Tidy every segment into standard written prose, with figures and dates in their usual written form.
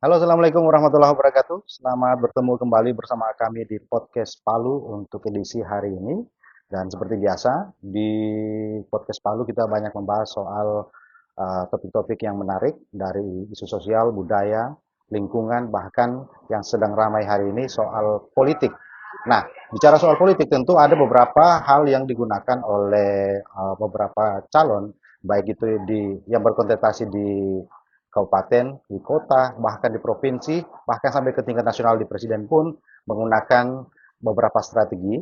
Halo, Assalamualaikum warahmatullahi wabarakatuh. Selamat bertemu kembali bersama kami di podcast Palu untuk edisi hari ini. Dan seperti biasa, di podcast Palu kita banyak membahas soal topik-topik yang menarik dari isu sosial, budaya, lingkungan, bahkan yang sedang ramai hari ini soal politik. Nah, bicara soal politik tentu ada beberapa hal yang digunakan oleh beberapa calon, baik itu yang berkontestasi di kabupaten, di kota, bahkan di provinsi, bahkan sampai ke tingkat nasional di presiden pun menggunakan beberapa strategi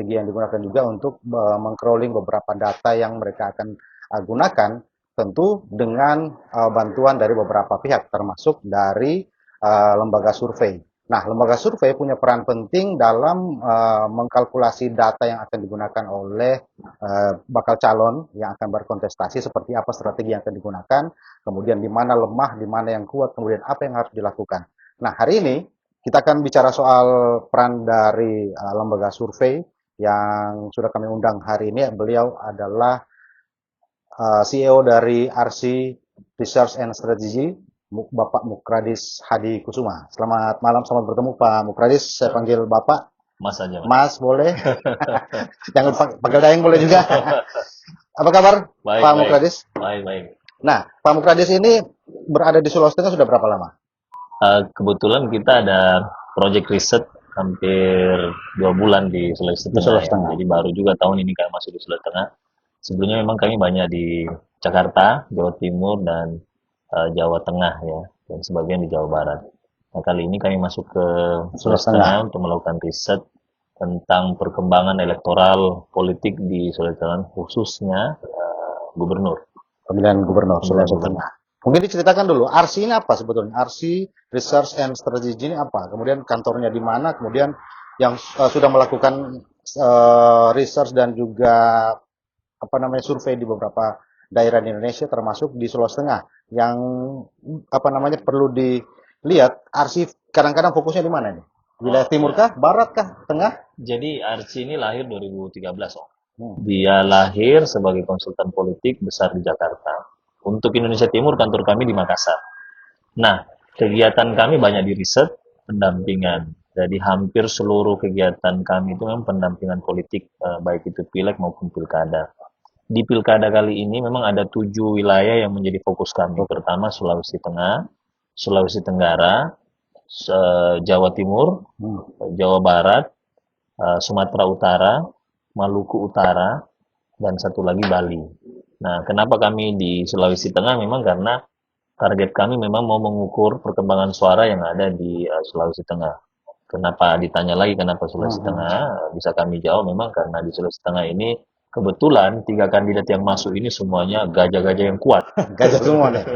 yang digunakan juga untuk mengcrawling beberapa data yang mereka akan gunakan, tentu dengan bantuan dari beberapa pihak, termasuk dari lembaga survei. Nah, lembaga survei punya peran penting dalam mengkalkulasi data yang akan digunakan oleh bakal calon yang akan berkontestasi, seperti apa strategi yang akan digunakan, kemudian di mana lemah, di mana yang kuat, kemudian apa yang harus dilakukan. Nah, hari ini kita akan bicara soal peran dari lembaga survei yang sudah kami undang hari ini. Beliau adalah CEO dari RC Research and Strategy, Bapak Mukradis Hadi Kusuma. Selamat malam, selamat bertemu Pak Mukradis. Saya panggil Bapak. Mas aja, Mas. Mas boleh. Jangan panggil Dayang boleh juga. Apa kabar Baik, Pak baik. Mukradis? Baik, baik. Nah, Pak Mukradis ini berada di Sulawesi Tengah sudah berapa lama? Kebetulan kita ada project riset hampir 2 bulan di Sulawesi Di Tengah Sulawesi ya. Tengah. Jadi baru juga tahun ini kami masuk di Sulawesi Tengah. Sebelumnya memang kami banyak di Jakarta, Jawa Timur, dan Jawa Tengah ya. Dan sebagian di Jawa Barat. Nah, kali ini kami masuk ke Sulawesi Sulawesi Tengah. Tengah untuk melakukan riset tentang perkembangan elektoral politik di Sulawesi Tengah, khususnya gubernur. Pemilihan gubernur Pemilihan Sulawesi gubernur. Tengah. Mungkin diceritakan dulu, RC ini apa sebetulnya? RC Research and Strategy ini apa? Kemudian kantornya di mana? Kemudian yang sudah melakukan research dan juga apa namanya survei di beberapa daerah di Indonesia, termasuk di Sulawesi Tengah. Yang apa namanya perlu dilihat, RC kadang-kadang fokusnya di mana nih? Wilayah Oh timur ya. kah, barat kah, tengah? Jadi Archie ini lahir 2013, Om. Hmm. Dia lahir sebagai konsultan politik besar di Jakarta. Untuk Indonesia Timur, kantor kami di Makassar. Nah, kegiatan kami banyak di riset, pendampingan. Jadi hampir seluruh kegiatan kami itu memang pendampingan politik, baik itu pileg maupun pilkada. Di pilkada kali ini memang ada 7 wilayah yang menjadi fokus kami. Oke. Pertama Sulawesi Tengah, Sulawesi Tenggara, Jawa Timur, Hmm. Jawa Barat, Sumatera Utara, Maluku Utara, dan satu lagi Bali. Nah, kenapa kami di Sulawesi Tengah? Memang karena target kami memang mau mengukur perkembangan suara yang ada di Sulawesi Tengah. Kenapa ditanya lagi kenapa Hmm. Sulawesi Hmm. Tengah? Bisa kami jawab memang karena di Sulawesi Tengah ini kebetulan 3 kandidat yang masuk ini semuanya gajah-gajah yang kuat. Gajah semua nih.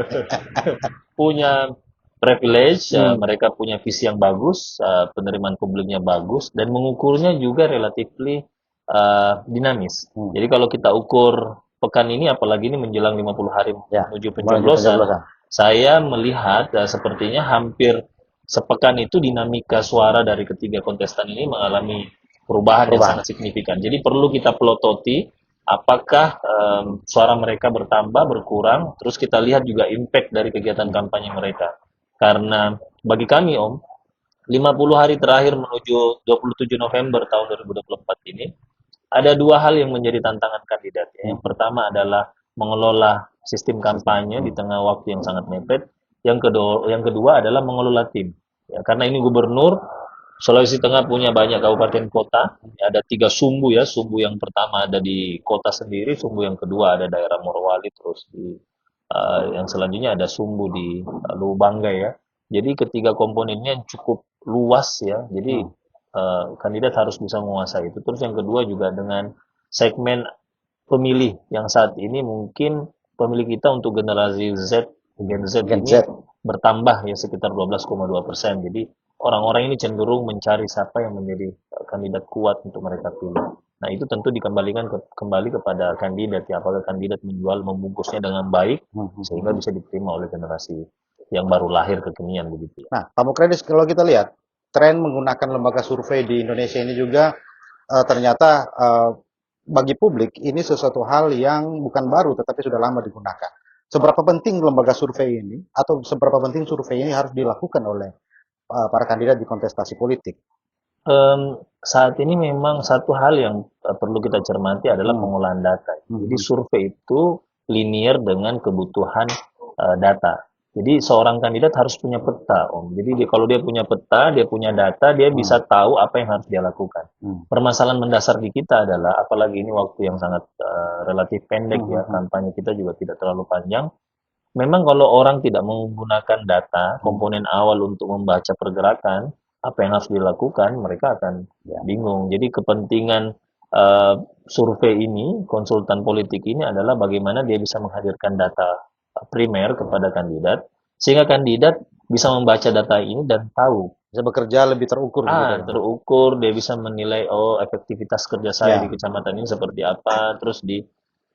Punya privilege, Hmm. mereka punya visi yang bagus, penerimaan publiknya bagus, dan mengukurnya juga relatively dinamis. Hmm. Jadi kalau kita ukur pekan ini, apalagi ini menjelang 50 hari Ya, menuju menuju pencoblosan, pencoblosan. saya melihat sepertinya hampir sepekan itu dinamika suara dari ketiga kontestan ini mengalami perubahan yang Perubahan. sangat signifikan. Jadi perlu kita pelototi apakah suara mereka bertambah, berkurang, terus kita lihat juga impact dari kegiatan Hmm. kampanye mereka. Karena bagi kami Om, 50 hari terakhir menuju 27 November tahun 2024 ini, ada 2 hal yang menjadi tantangan kandidat. Ya. Hmm. Yang pertama adalah mengelola sistem Sistem. kampanye di Hmm. tengah waktu yang sangat mepet. Yang kedua adalah mengelola tim. Ya, karena ini gubernur, Sulawesi Tengah punya banyak kabupaten kota. Ya, ada 3 sumbu ya. Sumbu yang pertama ada di kota sendiri, sumbu yang kedua ada daerah Morowali, terus di yang selanjutnya ada sumbu di Lubanggai ya. Jadi ketiga komponen ini yang cukup luas ya. Jadi Hmm. kandidat harus bisa menguasai itu. Terus yang kedua juga dengan segmen pemilih yang saat ini mungkin pemilih kita untuk generasi Z, Gen Z Gen ini Z. bertambah ya sekitar 12,2%. Jadi orang-orang ini cenderung mencari siapa yang menjadi kandidat kuat untuk mereka pilih. Nah, itu tentu dikembalikan kembali kepada kandidat ya, apakah kandidat menjual membungkusnya dengan baik Hmm. Hmm. sehingga bisa diterima oleh generasi yang baru lahir kekinian begitu. Nah, Pak Mukredis, kalau kita lihat tren menggunakan lembaga survei di Indonesia ini juga ternyata bagi publik ini sesuatu hal yang bukan baru tetapi sudah lama digunakan. Seberapa penting lembaga survei ini atau seberapa penting survei ini harus dilakukan oleh para kandidat di kontestasi politik? Saat ini memang satu hal yang perlu kita cermati adalah Hmm, pengolahan data. Jadi hmm, survei itu linear dengan kebutuhan data. Jadi seorang kandidat harus punya peta, Om. Jadi kalau dia punya peta, dia punya data, dia hmm, bisa tahu apa yang harus dia lakukan. hmm, Permasalahan mendasar di kita adalah, apalagi ini waktu yang sangat relatif hmm, pendek hmm, ya, hmm, kampanye kita juga tidak terlalu panjang. Memang kalau orang tidak menggunakan data, hmm. komponen awal untuk membaca pergerakan, apa yang harus dilakukan, mereka akan Ya. bingung. Jadi kepentingan survei ini, konsultan politik ini adalah bagaimana dia bisa menghadirkan data primer kepada kandidat, sehingga kandidat bisa membaca data ini dan tahu, Bisa bekerja lebih terukur begitu ya. terukur, dia bisa menilai, oh efektivitas kerja saya di Ya, kecamatan ini seperti apa, terus di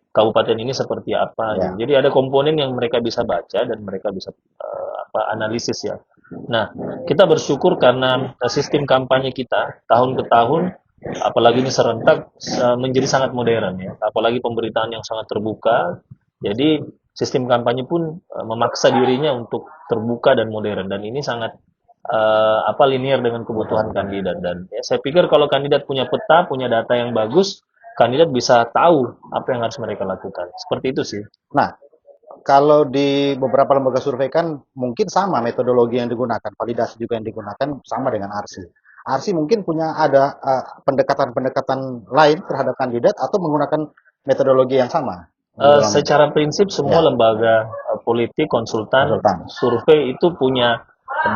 kabupaten ini seperti apa gitu. ya. Jadi ada komponen yang mereka bisa baca dan mereka bisa analisis ya. Nah, kita bersyukur karena sistem kampanye kita tahun ke tahun, apalagi ini serentak, menjadi sangat modern ya. Apalagi pemberitaan yang sangat terbuka. Jadi sistem kampanye pun memaksa dirinya untuk terbuka dan modern, dan ini sangat linear dengan kebutuhan kandidat. Dan ya, saya pikir kalau kandidat punya peta, punya data yang bagus, kandidat bisa tahu apa yang harus mereka lakukan. Seperti itu sih. Nah, kalau di beberapa lembaga survei kan mungkin sama metodologi yang digunakan, validasi juga yang digunakan sama dengan ARSI. ARSI mungkin punya ada pendekatan-pendekatan lain terhadap kandidat atau menggunakan metodologi yang sama di dalam Secara prinsip semua ya lembaga politik, konsultan, konsultan. survei itu punya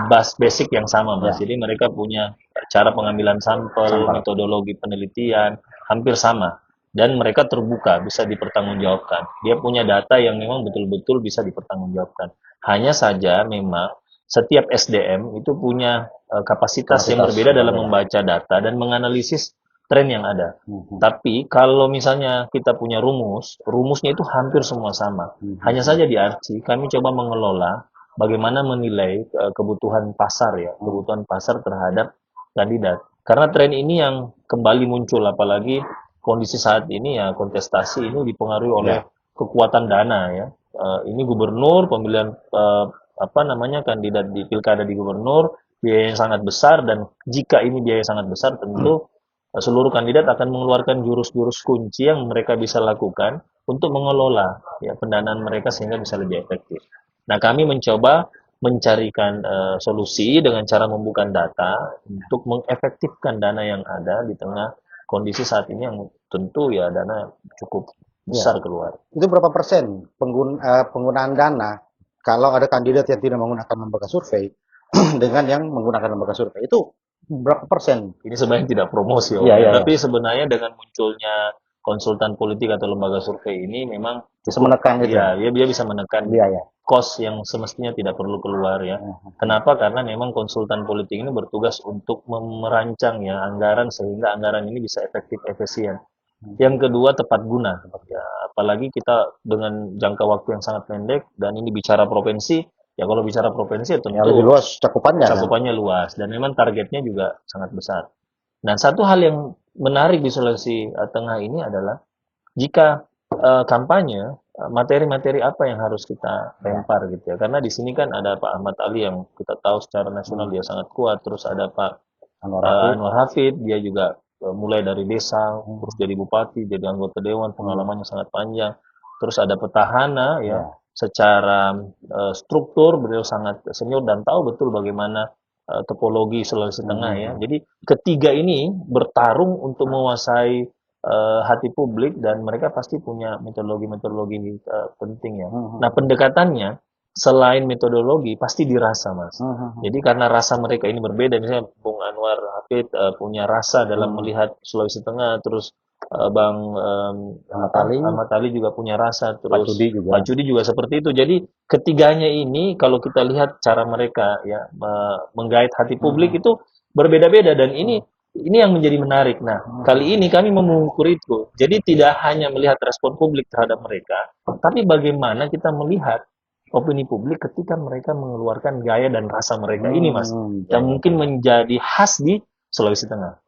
basic yang sama, Mas. Ya, Jadi mereka punya cara pengambilan sampel, sampel. metodologi penelitian, hampir sama. Dan mereka terbuka, bisa dipertanggungjawabkan. Dia punya data yang memang betul-betul bisa dipertanggungjawabkan. Hanya saja memang setiap SDM itu punya kapasitas yang Kapasitas berbeda dalam berbeda. membaca data dan menganalisis tren yang ada. Mhm, Tapi kalau misalnya kita punya rumus, rumusnya itu hampir semua sama. Hanya mhm, saja di Archie kami coba mengelola bagaimana menilai kebutuhan pasar ya, mhm. kebutuhan pasar terhadap kandidat. Karena tren ini yang kembali muncul, apalagi kondisi saat ini ya, kontestasi ini dipengaruhi oleh Ya, kekuatan dana ya. Ini gubernur, pemilihan kandidat di pilkada di gubernur, biaya yang sangat besar, dan jika ini biaya sangat besar tentu seluruh kandidat akan mengeluarkan jurus-jurus kunci yang mereka bisa lakukan untuk mengelola ya pendanaan mereka sehingga bisa lebih efektif. Nah, kami mencoba mencarikan solusi dengan cara membuka data untuk mengefektifkan dana yang ada di tengah kondisi saat ini yang tentu ya dana cukup ya. besar keluar. Itu berapa persen penggunaan dana kalau ada kandidat yang tidak menggunakan lembaga survei dengan yang menggunakan lembaga survei itu berapa persen? Ini sebenarnya tidak promosi Iya, Om ya, iya, iya. tapi sebenarnya dengan munculnya konsultan politik atau lembaga survei ini memang Bisa cukup menekan itu ya, dia bisa menekan biaya. cost yang semestinya tidak perlu keluar ya. Mhm, Kenapa? Karena memang konsultan politik ini bertugas untuk merancang ya anggaran sehingga anggaran ini bisa efektif efisien. mhm. Yang kedua tepat guna. Ya, apalagi kita dengan jangka waktu yang sangat pendek dan ini bicara provinsi, ya kalau bicara provinsi ya Ya lebih tentu luas cakupannya kan. cakupannya luas dan memang targetnya juga sangat besar. Nah, satu hal yang menarik di Sulawesi Tengah ini adalah jika kampanye, materi-materi apa yang harus kita Ya. lempar gitu ya. Karena di sini kan ada Pak Ahmad Ali yang kita tahu secara nasional Hmm. dia sangat kuat, terus ada Pak Anwar Rafiq. Anwar Hafid, dia juga mulai dari desa, Hmm. terus jadi bupati, jadi anggota dewan, Hmm. pengalamannya sangat panjang. Terus ada petahana ya, Ya. secara struktur beliau sangat senior dan tahu betul bagaimana topologi Sulawesi Tengah ya. Hmm. Jadi ketiga ini bertarung untuk menguasai hati publik dan mereka pasti punya metodologi-metodologi penting ya. Nah, Hmm. pendekatannya selain metodologi pasti dirasa, Mas. Hmm. Jadi karena rasa mereka ini berbeda, misalnya Bung Anwar Hafid punya rasa dalam Hmm. melihat Sulawesi Tengah, terus Bang Ahmad Ali, Ahmad Ali juga punya rasa, Pak terus Cudi juga. Pak Cudi juga seperti itu. Jadi ketiganya ini kalau kita lihat cara mereka ya menggait hati publik Hmm. itu berbeda-beda, dan Hmm. ini yang menjadi menarik. Nah, kali ini kami mengukur itu. Jadi tidak hanya melihat respon publik terhadap mereka, tapi bagaimana kita melihat opini publik ketika mereka mengeluarkan gaya dan rasa mereka ini, Mas, Hmm. Ya, yang ya, mungkin menjadi khas di Sulawesi Tengah.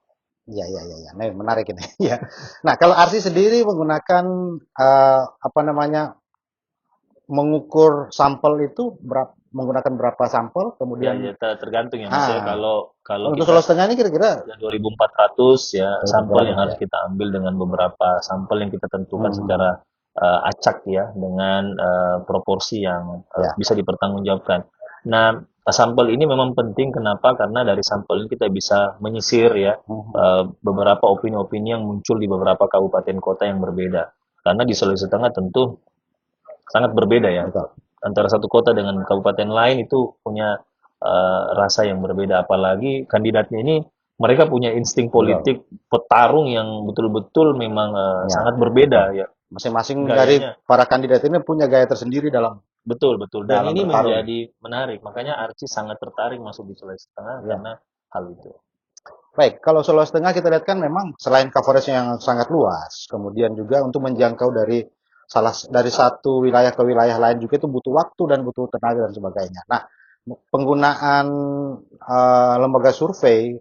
ya, ya, ya, ya. Nah, menarik ini. Ya. Nah, kalau Arsi sendiri menggunakan apa namanya mengukur sampel itu menggunakan berapa sampel, Ya, kemudian ya tergantung ya Mas ya. Kalau kalau untuk kita Sulawesi Tengah ini kira-kira ya 2.400 ya sampel yang 200 harus ya. kita ambil dengan beberapa sampel yang kita tentukan Hmm, secara acak ya dengan proporsi yang ya. bisa dipertanggungjawabkan. Nah, sampel ini memang penting kenapa? Karena dari sampel ini kita bisa menyisir ya Hmm, beberapa opini-opini yang muncul di beberapa kabupaten kota yang berbeda. Karena di Sulawesi Tengah tentu sangat berbeda ya. betul. Antara satu kota dengan kabupaten lain itu punya rasa yang berbeda. Apalagi kandidatnya ini mereka punya insting Betul. politik petarung yang betul-betul memang Ya, sangat betul. berbeda ya Masing-masing dari gayanya. para kandidat ini punya gaya tersendiri dalam Betul, betul. Dan dalam ini bertarung. menjadi menarik. Makanya Archie sangat tertarik masuk di Sulawesi Tengah Ya. karena hal itu. Baik, kalau Sulawesi Tengah kita lihat kan memang selain coverage yang sangat luas, kemudian juga untuk menjangkau dari satu wilayah ke wilayah lain juga itu butuh waktu dan butuh tenaga dan sebagainya. Nah, penggunaan lembaga survei,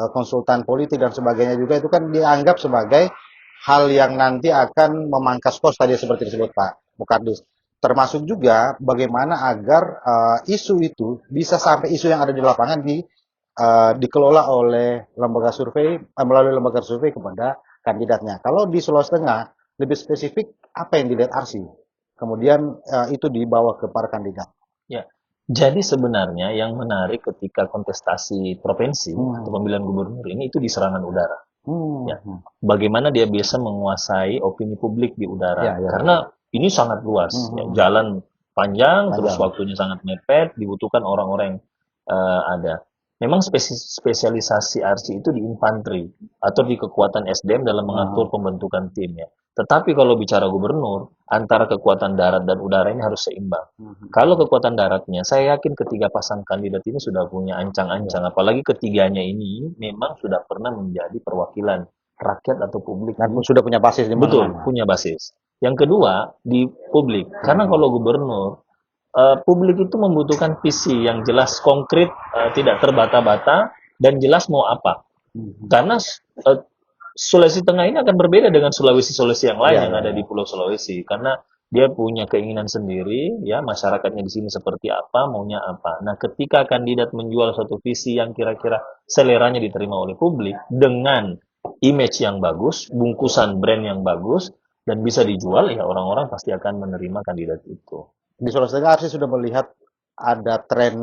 konsultan politik dan sebagainya juga itu kan dianggap sebagai hal yang nanti akan memangkas kos tadi seperti disebut Pak Mukadis. Termasuk juga bagaimana agar isu itu bisa sampai isu yang ada di lapangan dikelola oleh lembaga survei melalui lembaga survei kepada kandidatnya. Kalau di Sulawesi Tengah lebih spesifik apa yang dilihat Arsi, kemudian itu dibawa ke para kandidat. Ya. Jadi sebenarnya yang menarik ketika kontestasi provinsi atau Hmm. pemilihan gubernur ini itu di serangan udara. Hmm. Ya, Hmm. bagaimana dia bisa menguasai opini publik di udara? Ya, ya, ya. Karena ini sangat Hmm. luas, ya, Hmm. jalan panjang, terus Panjang. waktunya sangat mepet, dibutuhkan orang-orang yang ada. Memang spesialisasi RC itu di infanteri atau di kekuatan SDM dalam mengatur Hmm. pembentukan tim ya. Tetapi kalau bicara gubernur, antara kekuatan darat dan udara ini harus seimbang. Hmm. Kalau Hmm. kekuatan daratnya, saya yakin ketiga pasang kandidat ini sudah punya Ya. ancang-ancang. Apalagi ketiganya ini memang sudah pernah menjadi perwakilan rakyat atau publik Dan di sudah punya basis di betul, mana-mana. punya basis. Yang kedua, di publik. Karena Hmm. kalau gubernur, publik itu membutuhkan visi yang jelas, konkret, tidak terbata-bata, dan jelas mau apa. Hmm. Karena eh, Sulawesi Tengah ini akan berbeda dengan Sulawesi-Sulawesi yang lain Ya, yang ya, ada di ya. Pulau Sulawesi. Karena dia punya keinginan sendiri, ya masyarakatnya di sini seperti apa, maunya apa. Nah, ketika kandidat menjual suatu visi yang kira-kira seleranya diterima oleh publik dengan image yang bagus, bungkusan brand yang bagus, dan bisa dijual, ya orang-orang pasti akan menerima kandidat itu. Di Sulawesi Tengah Arsi sudah melihat ada tren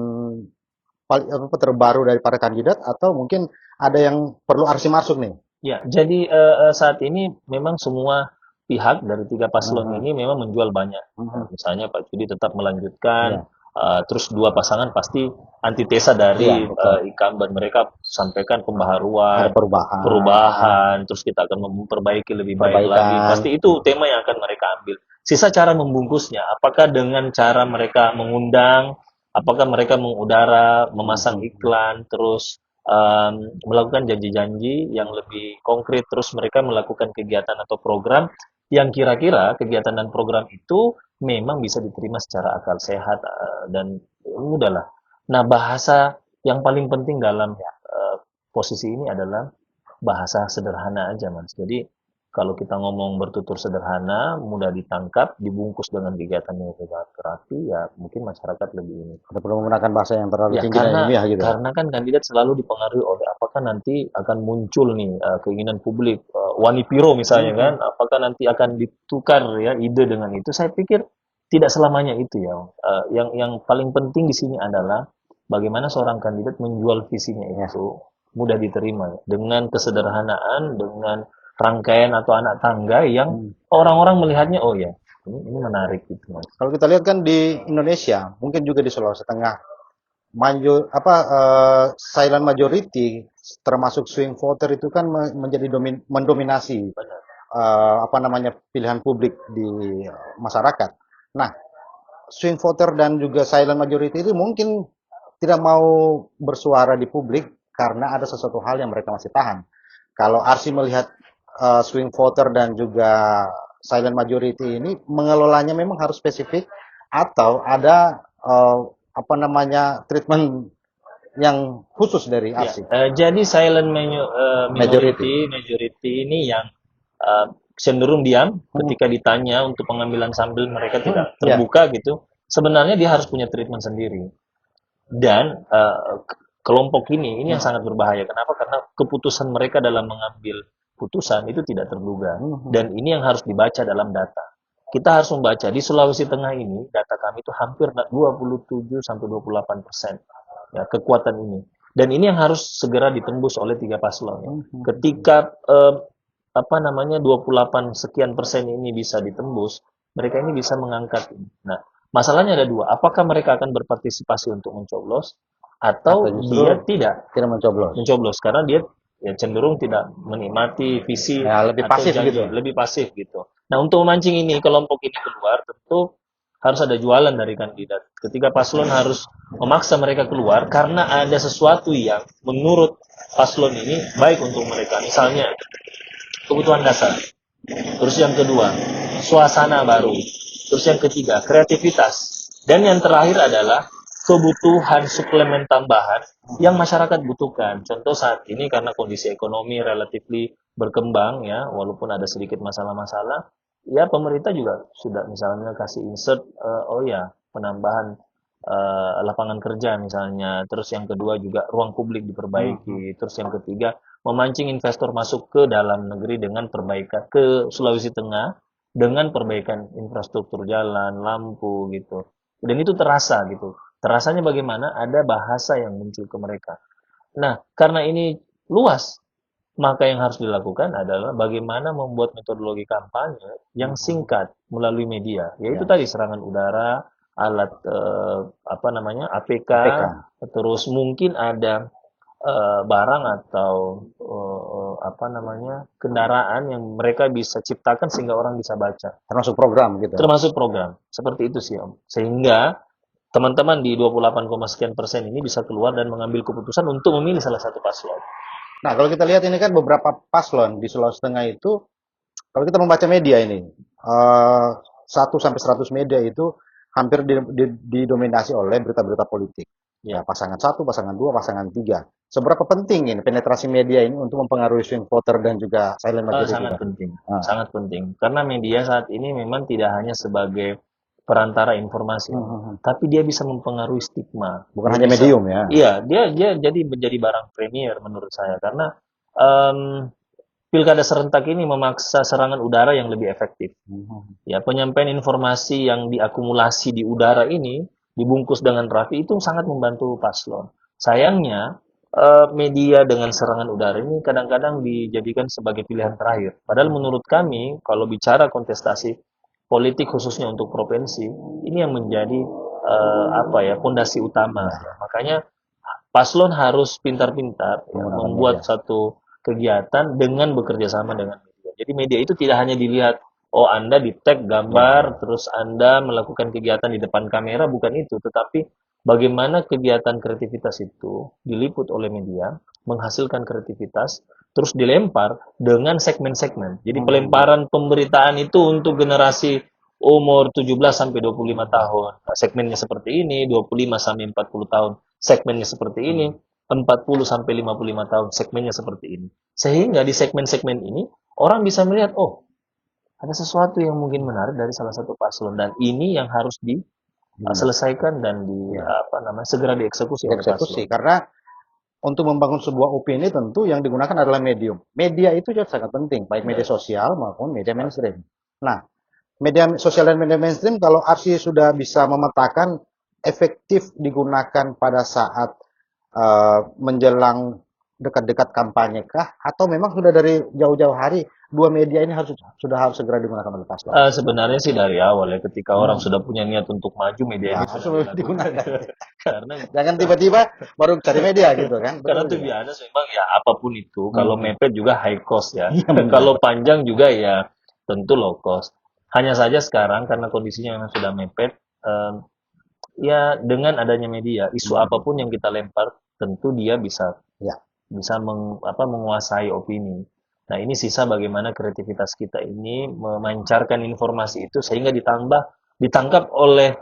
paling apa terbaru dari para kandidat atau mungkin ada yang perlu Arsi masuk nih. Ya, jadi saat ini memang semua pihak dari tiga paslon Mhm, ini memang menjual banyak. mhm. Misalnya Pak Cudi tetap melanjutkan, Iya, terus dua pasangan pasti antitesa dari iya betul. incumbent mereka sampaikan Ada pembaharuan, perubahan, perubahan, terus kita akan memperbaiki lebih baik lagi. perbaikan. Pasti itu tema yang akan mereka ambil. Sisa cara membungkusnya, apakah dengan cara mereka mengundang, apakah mereka mengudara, memasang Mhm, iklan, terus melakukan janji-janji yang lebih konkret, terus mereka melakukan kegiatan atau program yang kira-kira kegiatan dan program itu memang bisa diterima secara akal sehat dan mudah lah. Nah, bahasa yang paling penting dalam posisi ini adalah bahasa sederhana aja, Mas. Jadi kalau kita ngomong bertutur sederhana, mudah ditangkap, dibungkus dengan kegiatan yang rapi, ya mungkin masyarakat lebih ini. tidak perlu menggunakan bahasa yang terlalu Ya, tinggi dan karena ilmiah gitu ya. karena kan kandidat selalu dipengaruhi oleh apakah nanti akan muncul nih keinginan publik Wani Piro misalnya kan, Mhm. apakah nanti akan ditukar ya ide dengan itu? Saya pikir tidak selamanya itu ya. Yang paling penting di sini adalah bagaimana seorang kandidat menjual visinya Ya. itu mudah diterima ya. Dengan kesederhanaan, dengan rangkaian atau anak tangga yang Hmm. orang-orang melihatnya oh ya ini menarik gitu mas. Kalau kita lihat kan di Indonesia, mungkin juga di Sulawesi Tengah, silent majority termasuk swing voter itu kan menjadi mendominasi Benar. apa namanya pilihan publik di masyarakat. Nah, swing voter dan juga silent majority itu mungkin tidak mau bersuara di publik karena ada sesuatu hal yang mereka masih tahan. Kalau Arsi melihat swing voter dan juga silent majority ini mengelolanya memang harus spesifik atau ada apa namanya treatment yang khusus dari Ya, Arsi jadi silent majority. majority ini yang cenderung diam ketika ditanya untuk pengambilan sampel mereka tidak Ya. terbuka gitu. Sebenarnya dia harus punya treatment sendiri. Dan kelompok ini yang sangat berbahaya. Kenapa? Karena keputusan mereka dalam mengambil putusan itu tidak terduga. Dan ini yang harus dibaca dalam data. Kita harus membaca di Sulawesi Tengah ini data kami itu hampir 27 sampai 28% ya kekuatan ini. Dan ini yang harus segera ditembus oleh tiga paslon. Ya. Ketika 28 sekian persen ini bisa ditembus, mereka ini bisa mengangkat ini. Nah, masalahnya ada dua. Apakah mereka akan berpartisipasi untuk mencoblos atau dia tidak mencoblos karena dia ya cenderung tidak menikmati visi lebih atau pasif janji, gitu. lebih pasif gitu. Nah, untuk memancing ini kelompok ini keluar tentu harus ada jualan dari kandidat. Ketika paslon harus memaksa mereka keluar karena ada sesuatu yang menurut paslon ini baik untuk mereka. Misalnya kebutuhan dasar. Terus yang kedua, suasana baru. Terus yang ketiga, kreativitas. Dan yang terakhir adalah kebutuhan suplemen tambahan yang masyarakat butuhkan. Contoh saat ini karena kondisi ekonomi relatifly berkembang ya, walaupun ada sedikit masalah-masalah, ya pemerintah juga sudah misalnya kasih insert, penambahan lapangan kerja misalnya. Terus yang kedua juga ruang publik diperbaiki. Terus yang ketiga memancing investor masuk ke dalam negeri dengan perbaikan ke Sulawesi Tengah dengan perbaikan infrastruktur jalan, lampu gitu. Dan itu terasa gitu. Terasanya bagaimana? Ada bahasa yang muncul ke mereka. Nah, karena ini luas, maka yang harus dilakukan adalah bagaimana membuat metodologi kampanye yang singkat melalui media, yaitu tadi serangan udara, alat APK, terus mungkin ada barang atau kendaraan yang mereka bisa ciptakan sehingga orang bisa baca. Termasuk program gitu. Termasuk program. Seperti itu sih, Om. Sehingga teman-teman di 28, sekian persen ini bisa keluar dan mengambil keputusan untuk memilih salah satu paslon. Nah, kalau kita lihat ini kan beberapa paslon di Sulawesi Tengah itu, kalau kita membaca media ini, 1 sampai 100 media itu hampir didominasi oleh berita-berita politik. Ya, pasangan 1, pasangan 2, pasangan 3. Seberapa penting ini penetrasi media ini untuk mempengaruhi swing voter dan juga silent majority? Sangat penting, sangat penting. Karena media saat ini memang tidak hanya sebagai perantara informasi, tapi dia bisa mempengaruhi stigma. Bukan hanya medium ya? Iya, dia jadi menjadi barang premier menurut saya karena pilkada serentak ini memaksa serangan udara yang lebih efektif. Ya, penyampaian informasi yang diakumulasi di udara ini dibungkus dengan rapi itu sangat membantu paslon. Sayangnya media dengan serangan udara ini kadang-kadang dijadikan sebagai pilihan terakhir. Padahal menurut kami kalau bicara kontestasi politik khususnya untuk provinsi ini yang menjadi pondasi utama. Makanya paslon harus pintar-pintar membuat satu kegiatan dengan bekerja sama dengan media. Jadi media itu tidak hanya dilihat Anda di-tag gambar terus Anda melakukan kegiatan di depan kamera, bukan itu, tetapi bagaimana kegiatan kreativitas itu diliput oleh media, menghasilkan kreativitas, terus dilempar dengan segmen-segmen. Jadi pelemparan pemberitaan itu untuk generasi umur 17 sampai 25 tahun. Segmennya seperti ini, 25 sampai 40 tahun. Segmennya seperti ini, 40 sampai 55 tahun. Segmennya seperti ini. Sehingga di segmen-segmen ini orang bisa melihat, ada sesuatu yang mungkin menarik dari salah satu paslon dan ini yang harus diselesaikan dan segera dieksekusi oleh paslon. Karena untuk membangun sebuah opini tentu yang digunakan adalah medium. Media itu juga sangat penting, baik media sosial maupun media mainstream. Nah, media sosial dan media mainstream kalau Arsy sudah bisa memetakan efektif digunakan pada saat menjelang dekat-dekat kampanye kah? Atau memang sudah dari jauh-jauh hari dua media ini sudah harus segera digunakan oleh paslon? Sebenarnya sih dari awal ya, ketika orang sudah punya niat untuk maju, media ini sudah digunakan. Karena jangan tiba-tiba baru cari media gitu kan? Karena tuh biasa memang ya apapun itu, kalau mepet juga high cost ya. Kalau panjang juga ya tentu low cost. Hanya saja sekarang karena kondisinya memang sudah mepet, ya dengan adanya media, isu apapun yang kita lempar tentu dia bisa menguasai opini. Nah, ini sisa bagaimana kreativitas kita ini memancarkan informasi itu sehingga ditangkap oleh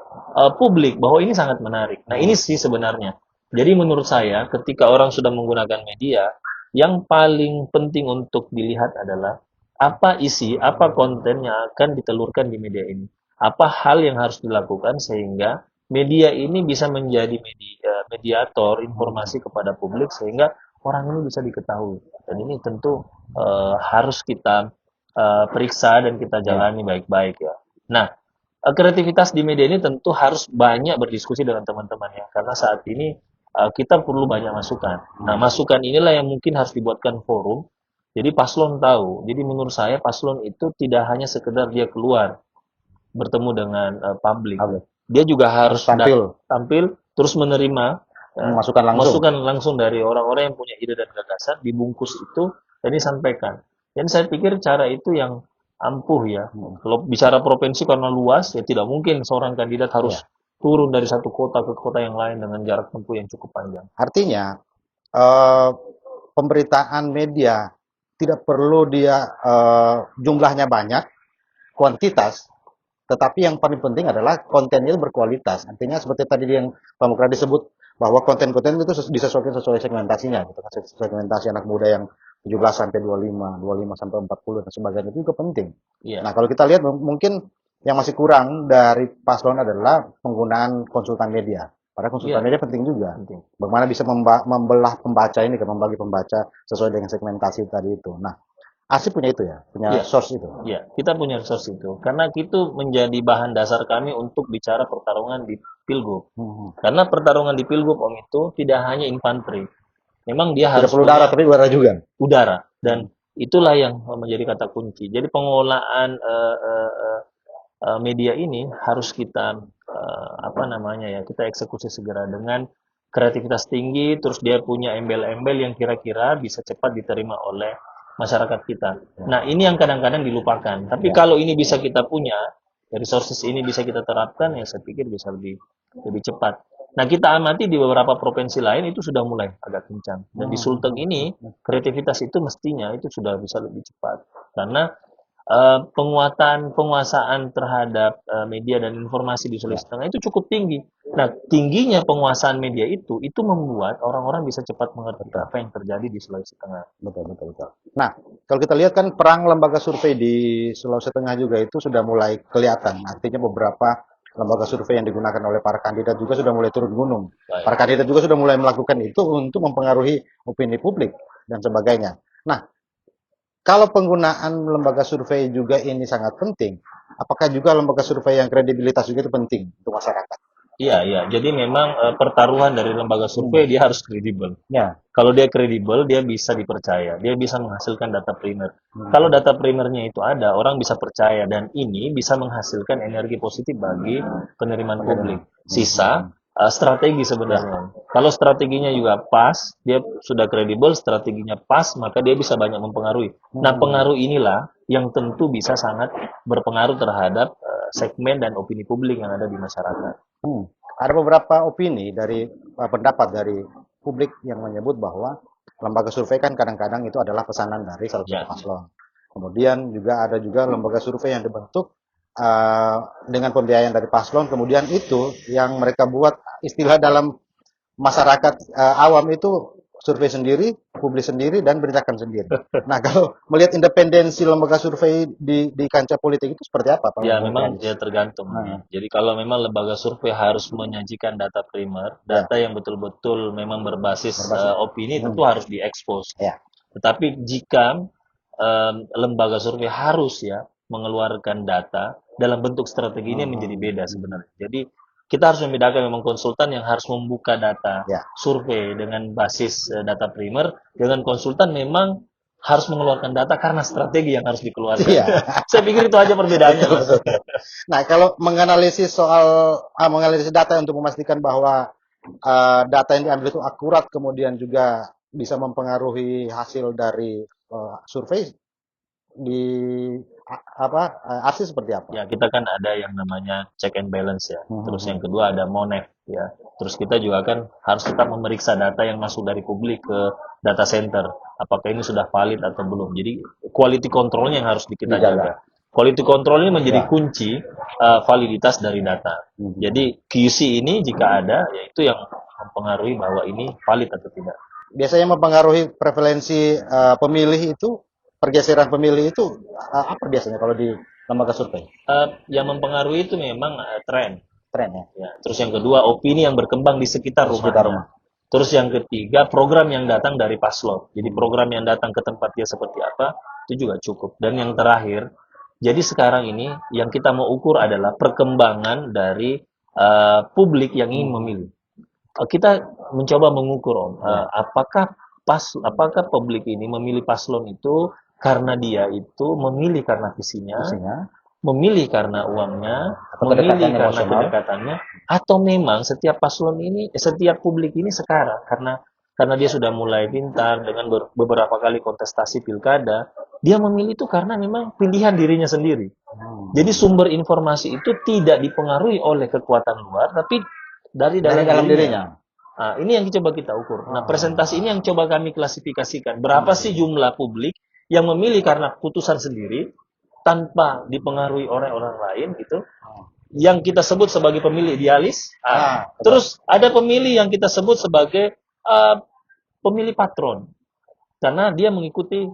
publik bahwa ini sangat menarik. Nah, ini sih sebenarnya. Jadi menurut saya ketika orang sudah menggunakan media, yang paling penting untuk dilihat adalah apa isi, apa konten yang akan ditelurkan di media ini. Apa hal yang harus dilakukan sehingga media ini bisa menjadi mediator Hmm. informasi kepada publik sehingga orang ini bisa diketahui. Dan ini tentu harus kita periksa dan kita Ya. jalani baik-baik ya. Nah, kreativitas di media ini tentu harus banyak berdiskusi dengan teman-teman ya, karena saat ini kita perlu banyak masukan. Nah, masukan inilah yang mungkin harus dibuatkan forum. Jadi paslon tahu. Jadi menurut saya paslon itu tidak hanya sekedar dia keluar bertemu dengan publik. Oke. Dia juga Harus harus tampil, tampil terus menerima memasukkan langsung. masukan langsung dari orang-orang yang punya ide dan gagasan, dibungkus itu dan disampaikan. Dan saya pikir cara itu yang ampuh ya. Hmm. Kalau bicara provinsi karena luas, ya tidak mungkin seorang kandidat harus Ya. turun dari satu kota ke kota yang lain dengan jarak tempuh yang cukup panjang. Artinya, eh, pemberitaan media tidak perlu dia jumlahnya banyak, kuantitas, tetapi yang paling penting adalah kontennya itu berkualitas. Artinya seperti tadi yang Pak Mukra disebut bahwa konten-konten itu disesuaikan sesuai segmentasinya, gitu kan. Segmentasi anak muda yang 17 sampai 25, 25 sampai 40 dan sebagainya itu juga penting. Iya, Nah, kalau kita lihat mungkin yang masih kurang dari paslon adalah penggunaan konsultan media. Padahal konsultan iya, media penting juga. penting. Bagaimana bisa membelah pembaca ini, membagi pembaca sesuai dengan segmentasi tadi itu. Nah, Asih punya itu ya, punya Iya, source itu. iya, kita punya resource itu. Karena itu menjadi bahan dasar kami untuk bicara pertarungan di Pilgub. Hmm. Karena pertarungan di Pilgub Om itu tidak hanya infanteri. Memang dia Tidak harus perlu darah, punya tapi udara juga. udara Hmm. dan itulah yang menjadi kata kunci. Jadi pengelolaan media ini harus kita apa namanya ya, kita eksekusi segera dengan kreativitas tinggi, terus dia punya embel-embel yang kira-kira bisa cepat diterima oleh masyarakat kita. Ya. Nah, ini yang kadang-kadang dilupakan. Tapi Ya. kalau ini bisa kita punya, resources ini bisa kita terapkan, ya saya pikir bisa lebih lebih cepat. Nah, kita amati di beberapa provinsi lain itu sudah mulai agak kencang. Dan di Sulteng ini, kreativitas itu mestinya itu sudah bisa lebih cepat. Karena penguasaan terhadap media dan informasi di Ya. Sulawesi Tengah itu cukup tinggi. Nah, tingginya penguasaan media itu membuat orang-orang bisa cepat mengerti Betul. apa yang terjadi di Sulawesi Tengah. Betul, betul, betul. Nah, kalau kita lihat kan perang lembaga survei di Sulawesi Tengah juga itu sudah mulai kelihatan. Artinya beberapa lembaga survei yang digunakan oleh para kandidat juga sudah mulai turun gunung. Para Baik. kandidat juga sudah mulai melakukan itu untuk mempengaruhi opini publik dan sebagainya. Nah, kalau penggunaan lembaga survei juga ini sangat penting, apakah juga lembaga survei yang kredibilitas juga itu penting untuk masyarakat? Iya, iya. Jadi memang pertaruhan dari lembaga survei Hmm. dia harus kredibel. Ya. Kalau dia kredibel, dia bisa dipercaya. Dia bisa menghasilkan data primer. Kalau data primernya itu ada, orang bisa percaya dan ini bisa menghasilkan energi positif bagi penerimaan publik. Sisa strategi sebenarnya. Kalau strateginya juga pas, dia sudah kredibel, strateginya pas, maka dia bisa banyak mempengaruhi. Nah, pengaruh inilah yang tentu bisa sangat berpengaruh terhadap segmen dan opini publik yang ada di masyarakat. Ada beberapa opini dari pendapat dari publik yang menyebut bahwa lembaga survei kan kadang-kadang itu adalah pesanan dari salah satu Ya, paslon. Kemudian juga ada juga lembaga survei yang dibentuk dengan pembiayaan dari paslon. Kemudian itu yang mereka buat istilah dalam masyarakat awam itu survei sendiri, publis sendiri, dan beritakan sendiri. Nah, kalau melihat independensi lembaga survei di kancah politik itu seperti apa, Pak ya Bung memang Triadis? ya tergantung ya. Nah, Jadi kalau memang lembaga survei harus menyajikan data primer, ya, data yang betul-betul memang berbasis berbasis. opini tentu harus diekspos. Ya, Tetapi jika lembaga survei harus ya mengeluarkan data dalam bentuk strategi ini menjadi beda sebenarnya. Jadi kita harus membedakan memang konsultan yang harus membuka data ya. survei dengan basis data primer dengan konsultan memang harus mengeluarkan data karena strategi yang harus dikeluarkan. Iya. Saya pikir itu aja perbedaannya, Mas. Nah, kalau menganalisis soal menganalisis data untuk memastikan bahwa data yang diambil itu akurat, kemudian juga bisa mempengaruhi hasil dari survei di ASI seperti apa? Ya, kita kan ada yang namanya check and balance ya. Terus yang Hmm. kedua ada MONEF ya. Terus kita juga kan harus tetap memeriksa data yang masuk dari publik ke data center. Apakah ini sudah valid atau belum. Jadi quality controlnya yang harus kita Dijaga. jaga. Quality control ini menjadi Ya. kunci validitas dari data. Jadi QC ini jika ada, yaitu yang mempengaruhi bahwa ini valid atau tidak. Biasanya mempengaruhi prevalensi pemilih itu pergeseran pemilih itu apa biasanya kalau di lembaga survei? Yang mempengaruhi itu memang tren. Tren ya? Ya. Terus yang kedua, opini yang berkembang di sekitar Di sekitar rumahnya. rumah. Terus yang ketiga, program yang datang dari paslon. Jadi program yang datang ke tempat dia seperti apa, itu juga cukup. Dan yang terakhir, jadi sekarang ini yang kita mau ukur adalah perkembangan dari publik yang ingin memilih. Kita mencoba mengukur, Om, apakah publik ini memilih paslon itu karena dia itu memilih karena visinya, Isinya memilih karena uangnya, atau memilih kedekatan karena emosional. kedekatannya, atau memang setiap paslon ini, setiap publik ini sekarang karena dia sudah mulai pintar dengan beberapa kali kontestasi pilkada, dia memilih itu karena memang pilihan dirinya sendiri. Jadi sumber informasi itu tidak dipengaruhi oleh kekuatan luar, tapi dari Dari dalam dirinya. Nah, ini yang coba kita ukur. Nah, presentasi ini yang coba kami klasifikasikan. Berapa sih jumlah publik yang memilih karena putusan sendiri, tanpa dipengaruhi oleh orang lain gitu, yang kita sebut sebagai pemilih idealis. Terus ada pemilih yang kita sebut sebagai pemilih patron, karena dia mengikuti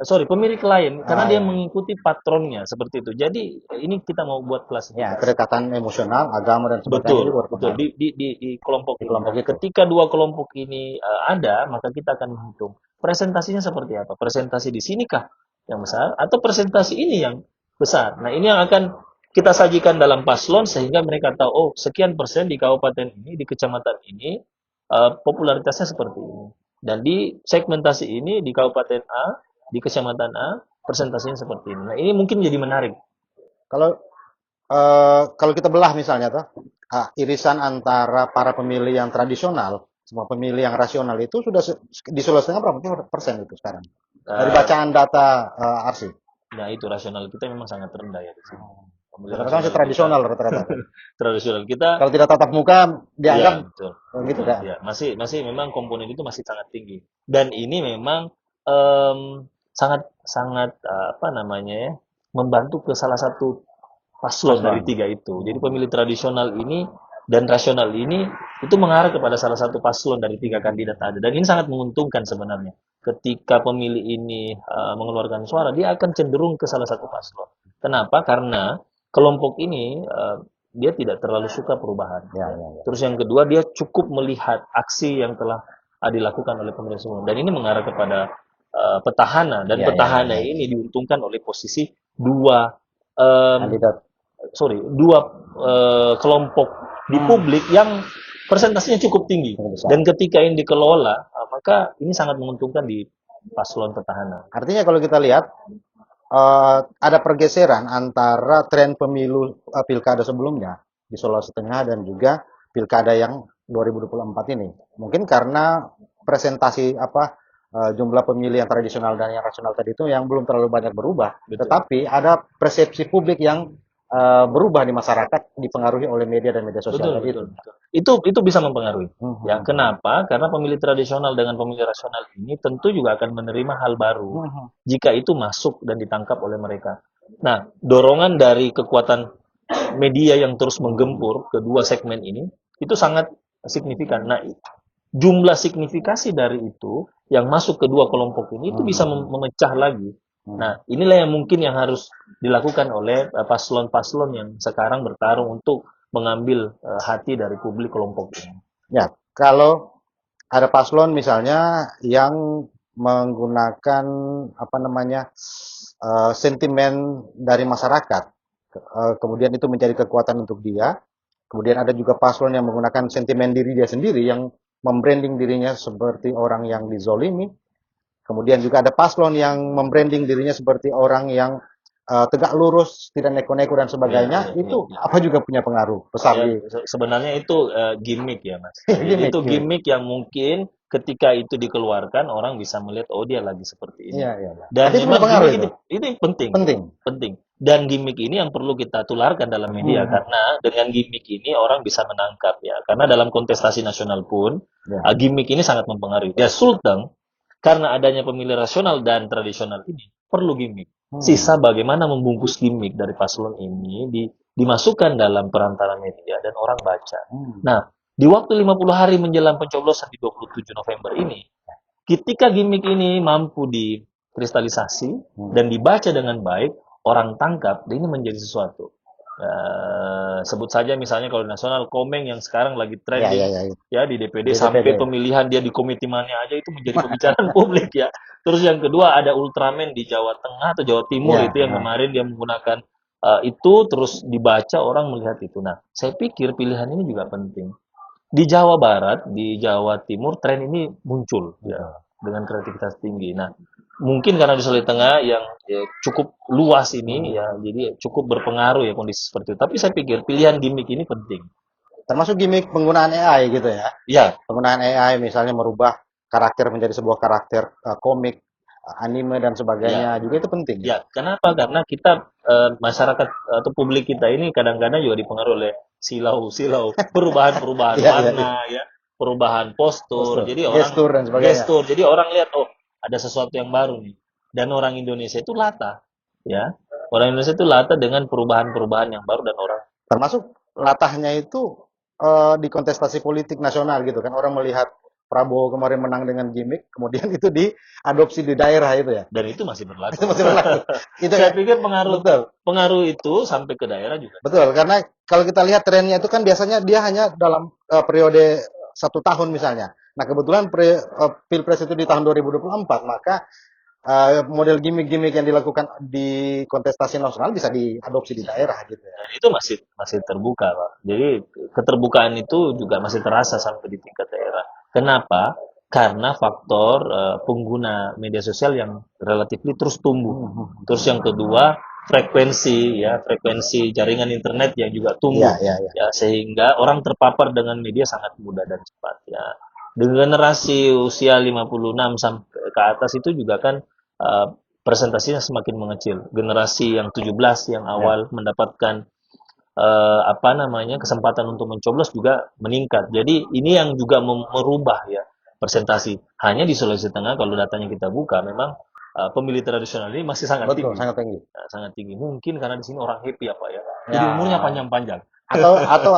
pemilih klien karena dia mengikuti patronnya seperti itu. Jadi ini kita mau buat klasifikasi. Ya, kedekatan emosional, agama dan sebagainya Betul, juga betul. berpengaruh. Di kelompok Di kelompok ini. itu. Ketika dua kelompok ini ada, maka kita akan menghitung presentasinya seperti apa. Presentasi di sinikah yang besar atau presentasi ini yang besar. Nah, ini yang akan kita sajikan dalam paslon sehingga mereka tahu, oh, sekian persen di kabupaten ini, di kecamatan ini, popularitasnya seperti ini. Dan di segmentasi ini di kabupaten A, di kecamatan A, presentasinya seperti ini. Nah, ini mungkin jadi menarik. Kalau kita belah misalnya tuh, irisan antara para pemilih yang tradisional sama pemilih yang rasional itu sudah di Sulawesi Tengah berapa persen itu sekarang? Dari bacaan data Arsi. Nah, itu rasional kita memang sangat rendah ya di sini. Rata-rata masih tradisional rata-rata. Tradisional kita Kalau tidak tatap muka dianggap ya, betul. gitu kan? Ya, masih memang komponen itu masih sangat tinggi. Dan ini memang sangat apa namanya ya, membantu ke salah satu paslon dari tiga itu. Jadi pemilih tradisional ini dan rasional ini itu mengarah kepada salah satu paslon dari tiga kandidat ada. Dan ini sangat menguntungkan sebenarnya. Ketika pemilih ini mengeluarkan suara, dia akan cenderung ke salah satu paslon. Kenapa? Karena kelompok ini dia tidak terlalu suka perubahan. Ya. Terus yang kedua, dia cukup melihat aksi yang telah dilakukan oleh pemerintah semua. Dan ini mengarah kepada petahana. Dan petahana ini diuntungkan oleh posisi dua kandidat. Dua kelompok di publik yang presentasinya cukup tinggi. Dan ketika ini dikelola, maka ini sangat menguntungkan di paslon petahana. Artinya kalau kita lihat ada pergeseran antara tren pemilu pilkada sebelumnya di Sulawesi Tengah dan juga pilkada yang 2024 ini. Mungkin karena presentasi jumlah pemilih yang tradisional dan yang rasional tadi itu yang belum terlalu banyak berubah. Betul. Tetapi ada persepsi publik yang berubah di masyarakat dipengaruhi oleh media dan media sosial tadi itu. Itu bisa mempengaruhi. Ya, kenapa? Karena pemilih tradisional dengan pemilih rasional ini tentu juga akan menerima hal baru jika itu masuk dan ditangkap oleh mereka. Nah, dorongan dari kekuatan media yang terus menggempur kedua segmen ini itu sangat signifikan. Nah, jumlah signifikasi dari itu yang masuk kedua kelompok ini itu bisa memecah lagi. Nah, inilah yang mungkin yang harus dilakukan oleh paslon-paslon yang sekarang bertarung untuk mengambil hati dari publik kelompok ini. Ya, kalau ada paslon misalnya yang menggunakan sentimen dari masyarakat, kemudian itu menjadi kekuatan untuk dia. Kemudian ada juga paslon yang menggunakan sentimen diri dia sendiri yang membranding dirinya seperti orang yang dizolimi. Kemudian juga ada paslon yang membranding dirinya seperti orang yang tegak lurus, tidak neko-neko dan sebagainya. Apa juga punya pengaruh besar sebenarnya itu gimmick ya, Mas. Itu gimmick yang mungkin ketika itu dikeluarkan orang bisa melihat dia lagi seperti ini. Dan memang itu penting. Dan gimmick ini yang perlu kita tularkan dalam media karena dengan gimmick ini orang bisa menangkap ya. Karena dalam kontestasi nasional pun gimmick ini sangat mempengaruhi. Ya Sulteng karena adanya pemilih rasional dan tradisional ini perlu gimmick. Sisa bagaimana membungkus gimmick dari paslon ini dimasukkan dalam perantara media dan orang baca. Nah, di waktu 50 hari menjelang pencoblosan di 27 November ini, ketika gimmick ini mampu terkristalisasi dan dibaca dengan baik, orang tangkap, ini menjadi sesuatu. Sebut saja misalnya kalau nasional Komeng yang sekarang lagi Ya, trending ya, ya. ya di DPD Di sampai DPD. pemilihan dia di komite mana aja itu menjadi pembicaraan publik ya. Terus yang kedua ada Ultraman di Jawa Tengah atau Jawa Timur Ya, itu yang kemarin dia menggunakan itu terus dibaca orang melihat itu. Nah, saya pikir pilihan ini juga penting. Di Jawa Barat, di Jawa Timur tren ini muncul ya dengan kreativitas tinggi. Nah, mungkin karena di Sulawesi Tengah yang ya, cukup luas ini ya, jadi cukup berpengaruh ya kondisi seperti itu. Tapi saya pikir pilihan gimmick ini penting. termasuk gimmick penggunaan AI gitu ya. Ya, Penggunaan AI misalnya merubah karakter menjadi sebuah karakter komik, anime dan sebagainya ya, juga itu penting ya. ya. Kenapa? Karena kita masyarakat atau publik kita ini kadang-kadang juga dipengaruhi oleh silau-silau perubahan-perubahan Iya, iya, iya. warna ya, perubahan postur. Gestur, Jadi orang gestur dan sebagainya. gestur. Jadi orang lihat oh ada sesuatu yang baru nih. Dan orang Indonesia itu latah ya. Orang Indonesia itu latah dengan perubahan-perubahan yang baru dan orang Termasuk latahnya itu di kontestasi politik nasional gitu kan. Orang melihat Prabowo kemarin menang dengan gimmick, kemudian itu diadopsi di daerah itu ya. dan itu masih berlaku. Itu masih berlaku. Itu Saya ya. pikir pengaruh Betul. pengaruh itu sampai ke daerah juga. Betul, karena kalau kita lihat trennya itu kan biasanya dia hanya dalam periode 1 tahun misalnya. Nah kebetulan Pilpres itu di tahun 2024, maka model gimmick-gimmick yang dilakukan di kontestasi nasional bisa diadopsi di daerah gitu ya. Dan itu masih masih terbuka, Pak. Jadi keterbukaan itu juga masih terasa sampai di tingkat daerah. Kenapa? Karena faktor pengguna media sosial yang relatif terus tumbuh. Terus yang kedua, frekuensi jaringan internet yang juga tumbuh. Iya, iya, iya. Ya, sehingga orang terpapar dengan media sangat mudah dan cepat ya. Dengan generasi usia 56 sampai ke atas itu juga kan presentasinya semakin mengecil. Generasi yang 17 yang awal mendapatkan apa namanya kesempatan untuk mencoblos juga meningkat. Jadi ini yang juga merubah ya presentasi. Hanya di Sulawesi Tengah kalau datanya kita buka memang pemilih tradisional ini masih sangat Betul, tinggi. sangat tinggi. Sangat tinggi. Mungkin karena di sini orang happy apa ya. Jadi Ya. umurnya panjang-panjang. Atau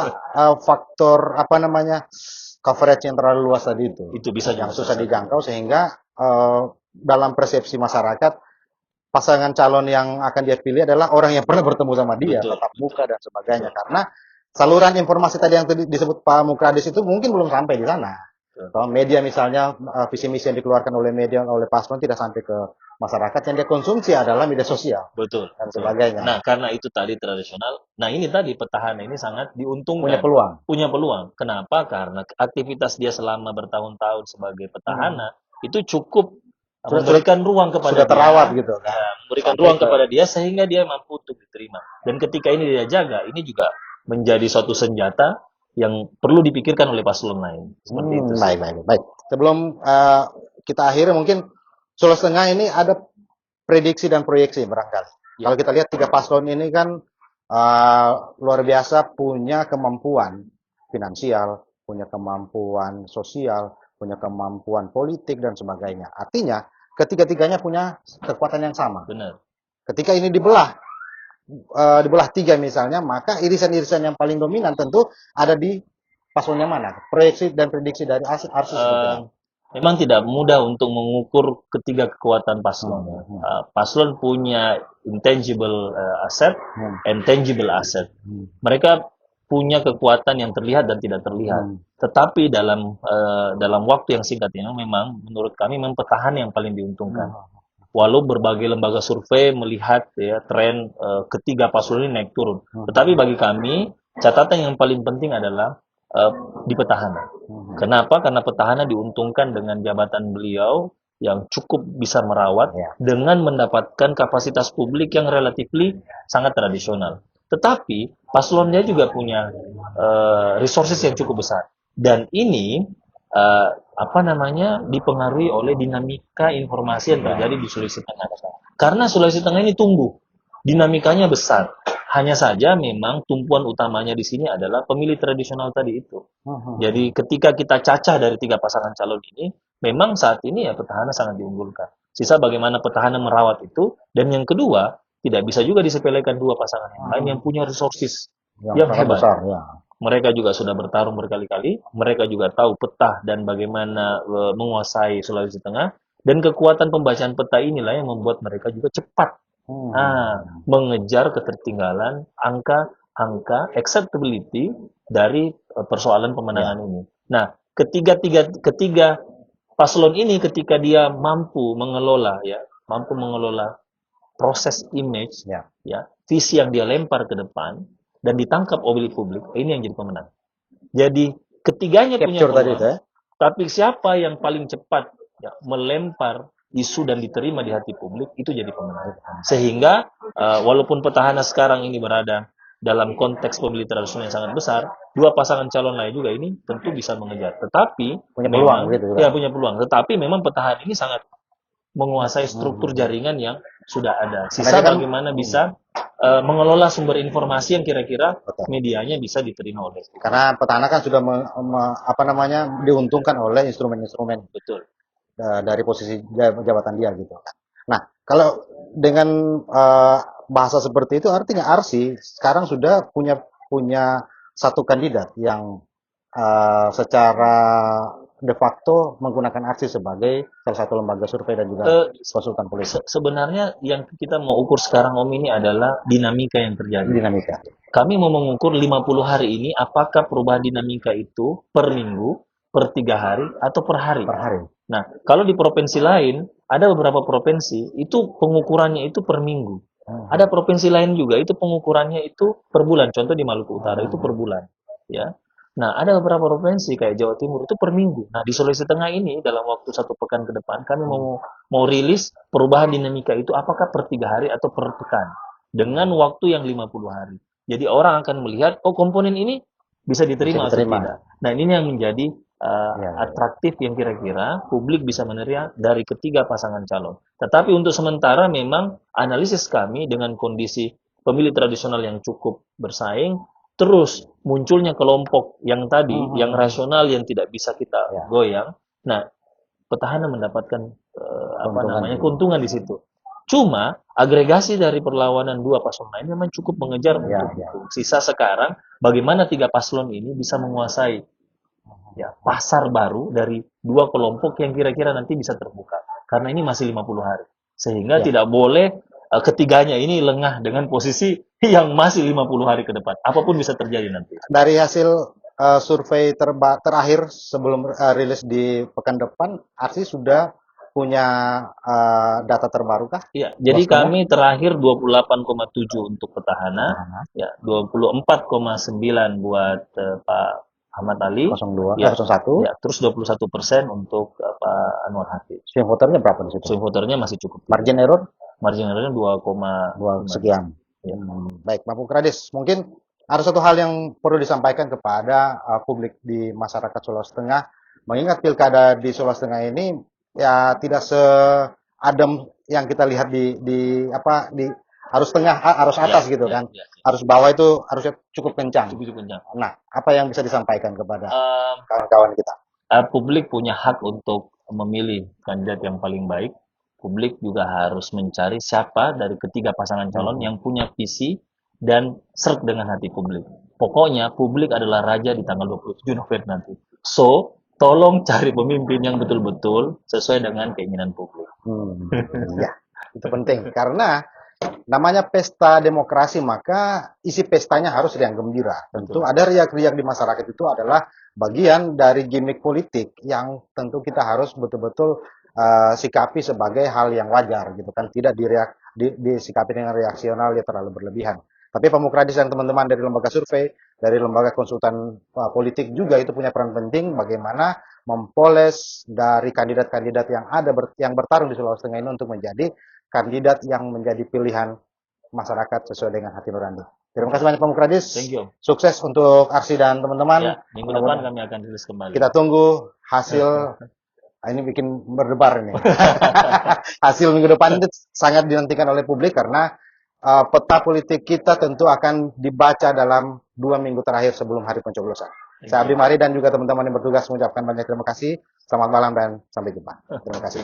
faktor apa namanya coverage yang terlalu luas tadi itu. Itu bisa yang juga susah salah satu. dijangkau sehingga dalam persepsi masyarakat pasangan calon yang akan dia pilih adalah orang yang pernah bertemu sama dia, Betul, tatap muka dan sebagainya. betul. Karena saluran informasi tadi yang disebut Pak Mukradis itu mungkin belum sampai di sana. Kalau media misalnya visi misi yang dikeluarkan oleh media oleh paslon tidak sampai ke masyarakat, yang dia konsumsi adalah media sosial Betul. dan sebagainya. Nah, karena itu tadi tradisional. Nah, ini tadi petahana ini sangat diuntungkan. Punya peluang. Punya peluang. Kenapa? Karena aktivitas dia selama bertahun-tahun sebagai petahana itu cukup memberikan ruang kepada Sudah dia. terawat gitu kan. Ya, memberikan Sampai ruang ke- kepada dia sehingga dia mampu untuk diterima. Dan ketika ini dia jaga, ini juga menjadi suatu senjata yang perlu dipikirkan oleh paslon lain. Seperti itu. sih. Baik, baik, baik. Sebelum kita akhiri mungkin Sulawesi Tengah ini ada prediksi dan proyeksi barangkali. Ya. Kalau kita lihat 3 paslon ini kan luar biasa punya kemampuan finansial, punya kemampuan sosial, punya kemampuan politik dan sebagainya. Artinya ketiga-tiganya punya kekuatan yang sama. Benar. Ketika ini dibelah 3 misalnya, maka irisan-irisan yang paling dominan tentu ada di paslonnya mana. Proyeksi dan prediksi dari Arsis seperti apa? Memang tidak mudah untuk mengukur ketiga kekuatan paslon. Paslon punya intangible asset and tangible asset. Mereka punya kekuatan yang terlihat dan tidak terlihat. Tetapi dalam waktu yang singkat ini memang menurut kami memang petahana yang paling diuntungkan. Walau berbagai lembaga survei melihat ya tren ketiga paslon ini naik turun. Tetapi bagi kami catatan yang paling penting adalah di petahana. Kenapa? Karena petahana diuntungkan dengan jabatan beliau yang cukup bisa merawat dengan mendapatkan kapasitas publik yang relatif sangat tradisional. Tetapi paslonnya juga punya resources yang cukup besar. Dan ini apa namanya dipengaruhi oleh dinamika informasi yang terjadi di Sulawesi Tengah. Karena Sulawesi Tengah ini tumbuh, dinamikanya besar. Hanya saja memang tumpuan utamanya di sini adalah pemilih tradisional tadi itu. Jadi ketika kita cacah dari 3 pasangan calon ini, memang saat ini ya petahana sangat diunggulkan. Sisa bagaimana petahana merawat itu, dan yang kedua tidak bisa juga disepelekan 2 pasangan yang lain yang punya resources yang hebat. Besar, ya. Mereka juga sudah bertarung berkali-kali, mereka juga tahu peta dan bagaimana menguasai Sulawesi Tengah, Dan kekuatan pembacaan peta inilah yang membuat mereka juga cepat mengejar ketertinggalan angka acceptability dari persoalan pemenangan ini. Nah, ketiga paslon ini ketika dia mampu mengelola proses image, visi yang dia lempar ke depan dan ditangkap oleh publik, ini yang jadi pemenang. Jadi ketiganya punya Capture tadi peluang, itu ya. tapi siapa yang paling cepat melempar isu dan diterima di hati publik itu jadi pemenang. Sehingga walaupun petahana sekarang ini berada dalam konteks pemilih tradisional yang sangat besar, dua pasangan calon lain juga ini tentu bisa mengejar. Tetapi Punya peluang memang gitu ya punya peluang. Tetapi memang petahana ini sangat menguasai struktur jaringan yang sudah ada. Sisa kan, bagaimana bisa mengelola sumber informasi yang kira-kira medianya bisa diterima oleh. Karena petahana kan sudah diuntungkan oleh instrumen-instrumen Betul. Dari posisi jabatan dia gitu. Nah, kalau dengan bahasa seperti itu artinya Arsi sekarang sudah punya satu kandidat yang secara de facto menggunakan Arsi sebagai salah satu lembaga survei dan juga konsultan politik. Sebenarnya yang kita mau ukur sekarang Om ini adalah dinamika yang terjadi. Dinamika. Kami mau mengukur 50 hari ini apakah perubahan dinamika itu per minggu, per 3 hari, atau per hari. Per hari. Nah, kalau di provinsi lain, ada beberapa provinsi itu pengukurannya itu per minggu. Ada provinsi lain juga itu pengukurannya itu per bulan. Contoh di Maluku Utara itu per bulan, ya. Nah, ada beberapa provinsi kayak Jawa Timur itu per minggu. Nah, di Sulawesi Tengah ini dalam waktu 1 pekan ke depan kami mau rilis perubahan dinamika itu apakah per 3 hari atau per pekan dengan waktu yang 50 hari. Jadi orang akan melihat, oh komponen ini bisa diterima atau tidak. Nah, ini yang menjadi atraktif yang kira-kira publik bisa menerima dari ketiga pasangan calon. Tetapi untuk sementara memang analisis kami dengan kondisi pemilih tradisional yang cukup bersaing, terus munculnya kelompok yang tadi, yang rasional yang tidak bisa kita goyang. Nah, petahana mendapatkan keuntungan di situ. Cuma agregasi dari perlawanan dua paslon lain memang cukup mengejar untuk itu. Sisa sekarang bagaimana 3 paslon ini bisa menguasai pasar baru dari 2 kelompok yang kira-kira nanti bisa terbuka. Karena ini masih 50 hari. Sehingga tidak boleh ketiganya ini lengah dengan posisi yang masih 50 hari ke depan. Apapun bisa terjadi nanti. Dari hasil survei terakhir sebelum rilis di pekan depan, Arsi sudah punya data terbaru kah? Iya, jadi kami terakhir 28,7 untuk petahana, 24,9 buat Pak Ahmad Ali, 02, 01. Ya, terus 21% untuk Pak Anwar Hafiz. Swing voternya berapa di situ? Swing voternya masih cukup. Margin error? Margin errornya 2,2 sekian. Baik, Pak Mukradis, mungkin ada satu hal yang perlu disampaikan kepada publik di masyarakat Sulawesi Tengah, mengingat pilkada di Sulawesi Tengah ini ya tidak seadem yang kita lihat di arus tengah, arus atas gitu kan. Arus bawah itu harusnya cukup kencang. Nah, apa yang bisa disampaikan kepada kawan-kawan kita? Publik punya hak untuk memilih kandidat yang paling baik. Publik juga harus mencari siapa dari ketiga pasangan calon yang punya visi dan serk dengan hati publik. Pokoknya publik adalah raja di tanggal 27 November nanti. So, tolong cari pemimpin yang betul-betul sesuai dengan keinginan publik. Ya, itu penting. Karena namanya pesta demokrasi, maka isi pestanya harus riang gembira. Tentu ada riak-riak di masyarakat itu adalah bagian dari gimmick politik yang tentu kita harus betul-betul sikapi sebagai hal yang wajar gitu kan, tidak disikapi dengan reaksional yang terlalu berlebihan. Tapi Pak Mukradis dan teman-teman dari lembaga survei, dari lembaga konsultan politik juga itu punya peran penting bagaimana mempoles dari kandidat-kandidat yang ada yang bertarung di Sulawesi Tengah ini untuk menjadi kandidat yang menjadi pilihan masyarakat sesuai dengan hati nurani. Terima kasih banyak Pak Mukradis. Sukses untuk Arsi dan teman-teman. Ya, minggu depan kami akan rilis kembali. Kita tunggu hasil. Ini bikin berdebar ini. Hasil minggu depan itu sangat dinantikan oleh publik karena peta politik kita tentu akan dibaca dalam 2 minggu terakhir sebelum hari pencoblosan. Saya Abdi Mari dan juga teman-teman yang bertugas mengucapkan banyak terima kasih. Selamat malam dan sampai jumpa. Terima kasih.